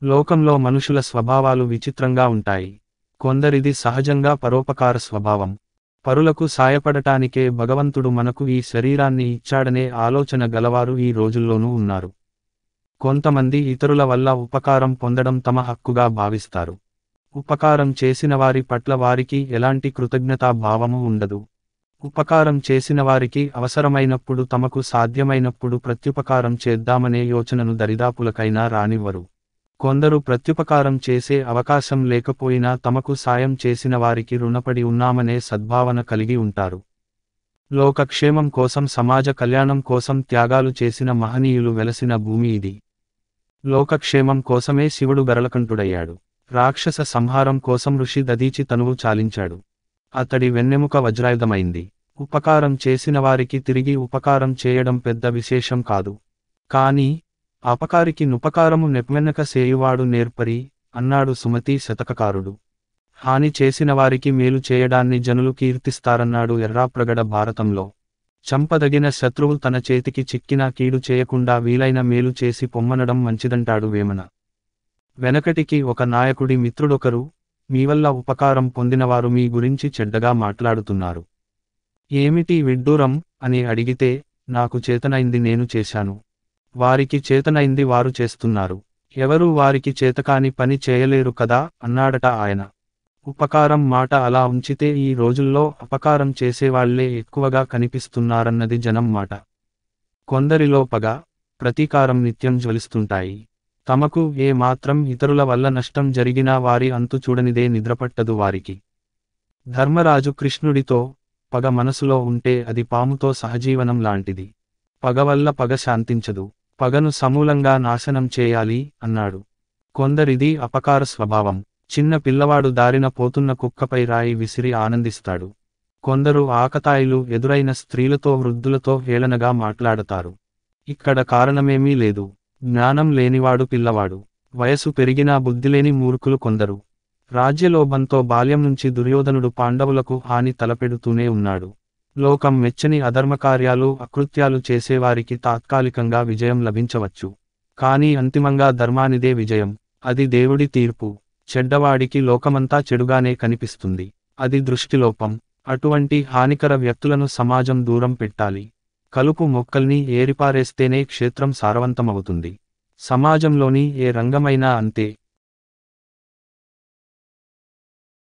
లోకంలో మనుషుల స్వభావాలు విచిత్రంగా ఉంటాయి. కొందరిది సహజంగా పరోపకార స్వభావం. పరులకు సాయపడటానికే భగవంతుడు మనకు ఈ శరీరాన్ని ఇచ్చాడనే ఆలోచన గలవారు ఈ రోజుల్లోనూ ఉన్నారు. కొంతమంది ఇతరుల వల్ల ఉపకారం పొందడం తమ హక్కుగా భావిస్తారు. ఉపకారం చేసిన వారి పట్ల వారికి ఎలాంటి కృతజ్ఞతా భావము ఉండదు. ఉపకారం చేసిన వారికి అవసరమైనప్పుడు తమకు సాధ్యమైనప్పుడు ప్రత్యుపకారం చేద్దామనే యోచనను దరిదాపులకైనా రానివ్వరు. కొందరు ప్రత్యుపకారం చేసే అవకాశం లేకపోయినా తమకు సాయం చేసిన వారికి రుణపడి ఉన్నామనే సద్భావన కలిగి ఉంటారు. లోకక్షేమం కోసం సమాజ కళ్యాణం కోసం త్యాగాలు చేసిన మహనీయులు వెలసిన భూమి ఇది. లోకక్షేమం కోసమే శివుడు గరళకంఠుడయ్యాడు. రాక్షస సంహారం కోసం ఋషి దధీచి తనువు చాలించాడు. అతడి వెన్నెముక వజ్రాయుధమైంది. ఉపకారం చేసిన వారికి తిరిగి ఉపకారం చేయడం పెద్ద విశేషం కాదు. కానీ అపకారికి నుపకారము నెప్మెన్నక సేయువాడు నేర్పరి అన్నాడు సుమతి శతకకారుడు. హాని చేసిన వారికి మేలు చేయడాన్ని జనులు కీర్తిస్తారన్నాడు ఎర్రాప్రగడ భారతంలో. చంపదగిన శత్రువు తన చేతికి చిక్కినా కీడు చేయకుండా వీలైన మేలు చేసి పొమ్మనడం మంచిదంటాడు వేమన. వెనకటికి ఒక నాయకుడి మిత్రుడొకరు, మీవల్ల ఉపకారం పొందినవారు మీ గురించి చెడ్డగా మాట్లాడుతున్నారు. ఏమిటి విడ్డూరం అని అడిగితే, నాకు చేతనైంది నేను చేశాను. వారికి చేతనైంది వారు చేస్తున్నారు. ఎవరూ వారికి చేతకాని పని చేయలేరు కదా అన్నాడట ఆయన. ఉపకారం మాట అలా ఉంచితే ఈ రోజుల్లో అపకారం చేసేవాళ్లే ఎక్కువగా కనిపిస్తున్నారన్నది జనం మాట. కొందరిలో పగ, ప్రతీకారం నిత్యం జ్వలిస్తుంటాయి. తమకు ఏ మాత్రం ఇతరుల వల్ల నష్టం జరిగినా వారి అంతు చూడనిదే నిద్రపట్టదు వారికి. ధర్మరాజు కృష్ణుడితో, పగ మనసులో ఉంటే అది పాముతో సహజీవనం లాంటిది. పగ వల్ల పగ శాంతించదు. పగను సమూలంగా నాశనం చేయాలి అన్నాడు. కొందరిది అపకార స్వభావం. చిన్న పిల్లవాడు దారిన పోతున్న కుక్కపై రాయి విసిరి ఆనందిస్తాడు. కొందరు ఆకతాయిలు ఎదురైన స్త్రీలతో వృద్ధులతో హేళనగా మాట్లాడతారు. ఇక్కడ కారణమేమీ లేదు. జ్ఞానం లేనివాడు పిల్లవాడు. వయసు పెరిగినా బుద్ధిలేని మూర్ఖులు కొందరు. రాజ్యలోభంతో బాల్యం నుంచి దుర్యోధనుడు పాండవులకు హాని తలపెడుతూనే ఉన్నాడు. లోకం మెచ్చని అధర్మకార్యాలు అకృత్యాలు చేసేవారికి తాత్కాలికంగా విజయం లభించవచ్చు. కానీ అంతిమంగా ధర్మానిదే విజయం. అది దేవుడి తీర్పు. చెడ్డవాడికి లోకమంతా చెడుగానే కనిపిస్తుంది. అది దృష్టిలోపం. అటువంటి హానికర వ్యక్తులను సమాజం దూరం పెట్టాలి. కలుపు మొక్కల్ని ఏరిపారేస్తేనే క్షేత్రం సారవంతమవుతుంది. సమాజంలోని ఏ రంగమైనా అంతే.